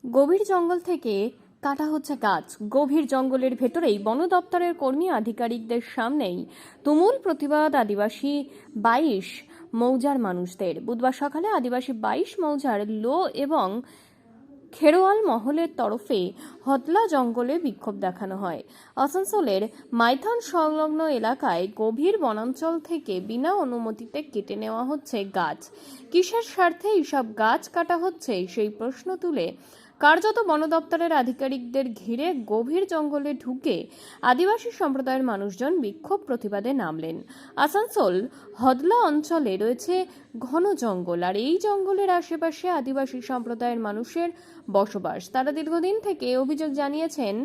গভীর জঙ্গল থেকে কাটা হচ্ছে গাছ। গভীর জঙ্গলের ভেতরেই বন দপ্তরের কর্মী আধিকারিকদের সামনেই তুমুল প্রতিবাদ আদিবাসী 22 মৌজার মানুষদের। বুধবার সকালে আদিবাসী 22 মৌজার লো এবং খেরোয়াল মহলের তরফে হতলা জঙ্গলে বিক্ষোভ দেখানো হয়। আসানসোলের মাইথন সংলগ্ন এলাকায় গভীর বনাঞ্চল থেকে বিনা অনুমতিতে কেটে নেওয়া হচ্ছে গাছ। কিসের স্বার্থে এইসব গাছ কাটা হচ্ছে সেই প্রশ্ন তুলে কার্যত বন দপ্তরের আধিকারিকদের ঘিরে গভীর জঙ্গলে ঢুকে আদিবাসী সম্প্রদায়ের মানুষজন বিক্ষোভ প্রতিবাদে নামলেন। আসানসোল হদলা অঞ্চলে রয়েছে ঘন জঙ্গল, আর এই জঙ্গলের আশেপাশে আদিবাসী সম্প্রদায়ের মানুষের বসবাস। তারা দীর্ঘদিন থেকে অভিযোগ জানিয়েছেন।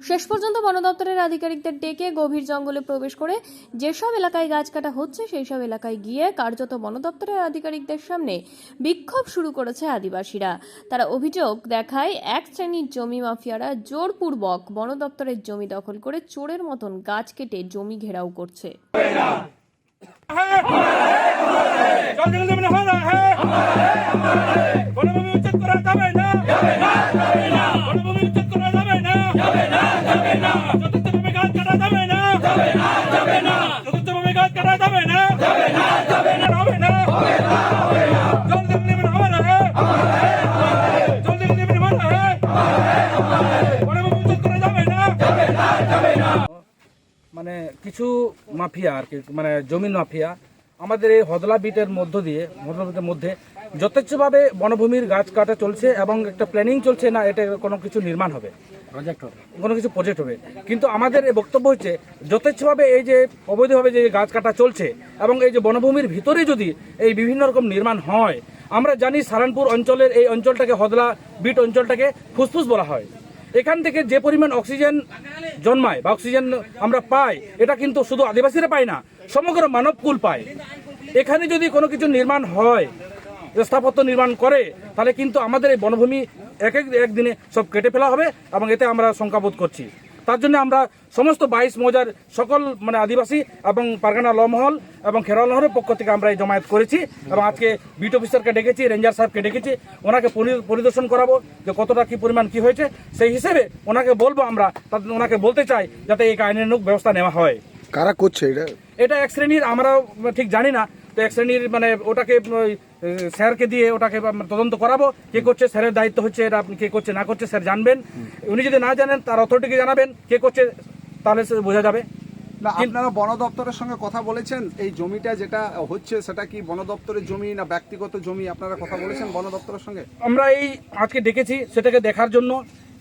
শেষ পর্যন্ত বন দপ্তরের আধিকারিকদের ডেকে গভীর জঙ্গলে প্রবেশ করে যেসব এলাকায় গাছ কাটা হচ্ছে সেই সব এলাকায় গিয়ে কার্যত বন দপ্তরের আধিকারিকদের সামনে বিক্ষোভ শুরু করেছে আদিবাসীরা। তারা অভিযোগ দেখায় এক শ্রেণীর জমি মাফিয়ারা জোরপূর্বক বন দপ্তরের জমি দখল করে চোরের মতন গাছ কেটে জমি ঘেরাও করছে। মানে কিছু মাফিয়া আর কি, মানে জমিন মাফিয়া আমাদের এই হদলা বিটের মধ্যে যথেচ্ছভাবে বনভূমির গাছ কাটা চলছে এবং একটা প্ল্যানিং চলছে না এটা কোনো কিছু নির্মাণ হবে, কোনো কিছু প্রজেক্ট হবে। কিন্তু আমাদের এই বক্তব্য হচ্ছে যথেচ্ছভাবে এই যে অবৈধভাবে যে গাছ কাটা চলছে এবং এই যে বনভূমির ভিতরে যদি এই বিভিন্ন রকম নির্মাণ হয়, আমরা জানি সারানপুর অঞ্চলের এই অঞ্চলটাকে হদলা বিট অঞ্চলটাকে ফুসফুস বলা হয়। এখান থেকে যে পরিমাণ অক্সিজেন জন্মায় বা অক্সিজেন আমরা পাই, এটা কিন্তু শুধু আদিবাসীরা পায় না, সমগ্র মানবকুল পায়। এখানে যদি কোনো কিছু নির্মাণ হয়, স্থাপত্য নির্মাণ করে, তাহলে কিন্তু আমাদের এই বনভূমি একদিনে সব কেটে ফেলা হবে এবং এতে আমরা শঙ্কাবোধ করছি। তার জন্য আমরা সমস্ত 22 মৌজার সকল মানে আদিবাসী এবং পারগানা ল মহল এবং খেরোয়াল মহলের পক্ষ থেকে আমরা এই জমায়েত করেছি এবং আজকে বিট অফিসারকে ডেকেছি, রেঞ্জার সাহেবকে ডেকেছি, ওনাকে পরিদর্শন করাবো যে কতটা কি পরিমাণ কি হয়েছে। সেই হিসেবে ওনাকে বলবো, আমরা ওনাকে বলতে চাই যাতে এই আইনানুগ ব্যবস্থা নেওয়া হয়। কারা করছে এটা এক শ্রেণীর, আমরা ঠিক জানি না, তো এক শ্রেণীর মানে ওটাকে স্যারকে দিয়ে ওটাকে তদন্ত করাবো কে করছে। স্যারের দায়িত্ব হচ্ছে এটা, আপনি কে করছে না করছে স্যার জানবেন। উনি যদি না জানেন তার অথরিটিকে জানাবেন কে করছে, তাহলে বোঝা যাবে। না, আপনারা বন দপ্তরের সঙ্গে কথা বলেছেন? এই জমিটা যেটা হচ্ছে সেটা কি বন দপ্তরের জমি না ব্যক্তিগত জমি? আপনারা কথা বলেছেন বন দপ্তরের সঙ্গে? আমরা এই আজকে ডেকেছি সেটাকে দেখার জন্য।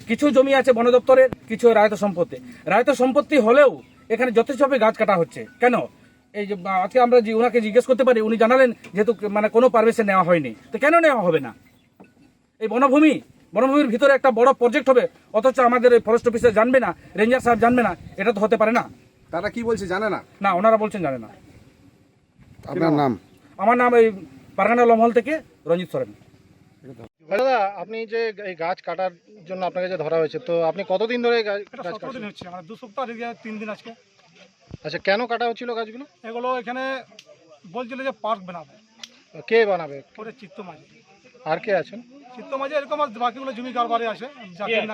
কিছু জমি আছে বন দপ্তরের, কিছু রায়ত সম্পত্তি। রায়ত সম্পত্তি হলেও এখানে যথেষ্টভাবে গাছ কাটা হচ্ছে কেন? এই যে আজকে আমরা ওনাকে জিজ্ঞেস করতে পারি, উনি জানালেন যেহেতু মানে কোনো পারমিশন নেওয়া হয়নি, তো কেন নেওয়া হবে না? এই বনভূমির ভিতরে একটা বড় প্রজেক্ট হবে, অথচ আমাদের ফরেস্ট অফিসার জানবে না, রেঞ্জার সাহেব জানবে না, এটা তো হতে পারে না। তারা কি বলছে জানে না? না, ওনারা বলছেন জানে না। আপনার নাম? আমার নাম এই পারগানা লমহল থেকে রঞ্জিত সরেন। দাদা, আপনি যে এই গাছ কাটার জন্য আপনাকে যে ধরা হয়েছে, তো আপনি কতদিন ধরে গাছ দিন হচ্ছে, মানে 2 সপ্তাহ থেকে 3 দিন আজকে। আচ্ছা, কেন কাটা হচ্ছিল গাছগুলো? এগুলো এখানে বলছিল যে পার্ক বানাবে, কে বানাবে? করে চিত্ত মাঝি। আর কে আছেন? চিত্ত মাঝি এরকম আর বাকিগুলো জমি কারবারে আছে, জাকির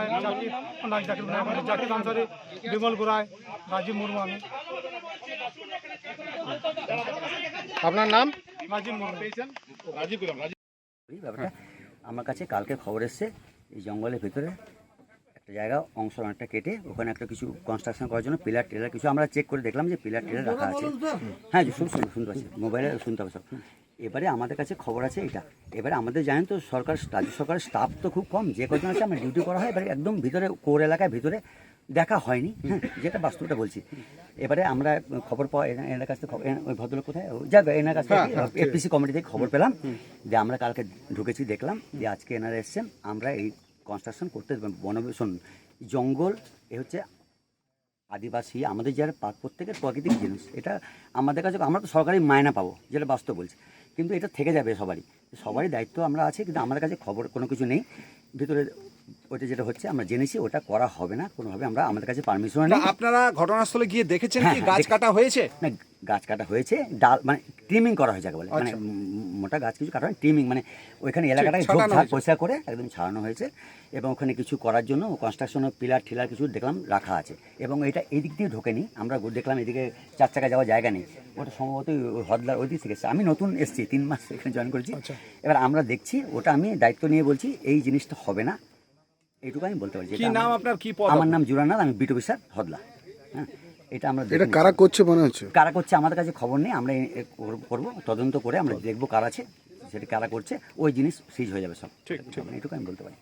আনসারি, বিমল গোড়ায়, রাজীব মুর্মু, আমি। আপনার নাম? রাজীব মুর্মু। ব্যাপারটা আমার কাছে কালকে খবর এসছে, এই জঙ্গলের ভিতরে একটা জায়গা অংশ অনেকটা কেটে ওখানে একটা কিছু কনস্ট্রাকশন করার জন্য পিলার টেলার কিছু আমরা চেক করে দেখলাম যে পিলার টেলার রাখা আছে। হ্যাঁ, শুনতে পাচ্ছি, মোবাইলে শুনতে পাচ্ছি সব। এবারে আমাদের কাছে খবর আছে এটা, এবারে আমাদের জানেন তো রাজ্য সরকারের স্টাফ তো খুব কম, যে কজন আছে আমরা ডিউটি করা হয়, এবারে একদম ভিতরে কোর এলাকায় ভিতরে দেখা হয়নি। হ্যাঁ, যেটা বাস্তবটা বলছি। এবারে আমরা খবর পাওয়া এনার কাছ থেকে, ওই ভদ্রলোক কোথায় যাবে, এনার কাছ থেকে এফপিসি কমিটি থেকে খবর পেলাম যে আমরা কালকে ঢুকেছি, দেখলাম যে আজকে এনারা এসছেন, আমরা এই কনস্ট্রাকশন করতে বনবেশন জঙ্গল এ হচ্ছে আদিবাসী আমাদের যারা প্রত্যেকের প্রাকৃতিক জিনিস, এটা আমাদের কাছে আমরা তো সরকারি মায়না পাবো, যেটা বাস্তব বলছি, কিন্তু এটা থেকে যাবে সবারই দায়িত্ব আমরা আছি, কিন্তু আমাদের কাছে খবর কোনো কিছু নেই। ভিতরে ওইটা যেটা হচ্ছে আমরা জেনেছি ওটা করা হবে না কোনোভাবে, আমরা আমাদের কাছে পারমিশন নেই। আপনারা ঘটনাস্থলে গিয়ে দেখেছেন কি গাছ কাটা হয়েছে? না, গাছ কাটা হয়েছে, ডাল মানে ট্রিমিং করা হয় যাকে বলে, মানে মোটা গাছ কিছু কাটা হয় ট্রিমিং, মানে ওইখানে এলাকাটাকে ঝোপঝাড় পরিষ্কার করে একদম ছাড়ানো হয়েছে এবং ওখানে কিছু করার জন্য কনস্ট্রাকশনের পিলার ঠিলার কিছু দেখলাম রাখা আছে এবং এটা এই দিক দিয়ে ঢোকেনি, আমরা দেখলাম এদিকে 4 চাকা যাওয়ার জায়গা নেই, ওটা সম্ভবত ওই হদলার ওই দিক থেকে এসেছে। আমি নতুন এসেছি, 3 মাস এখানে জয়েন করেছি। এবার আমরা দেখছি, ওটা আমি দায়িত্ব নিয়ে বলছি এই জিনিসটা হবে না, এইটুকু আমি বলতে পারছি। কি নাম আপনার, কি পদ? আমার নাম জুরানাথ, আমি বিটু অফিসার হদলা। হ্যাঁ, এটা আমরা এটা কারা করছে মনে হচ্ছে? কারা করছে আমাদের কাছে খবর নেই, আমরা করবো তদন্ত করে আমরা দেখবো কারা আছে, সেটা কারা করছে, ওই জিনিস সিজ হয়ে যাবে সব। ঠিক, এইটুকু আমি বলতে পারি।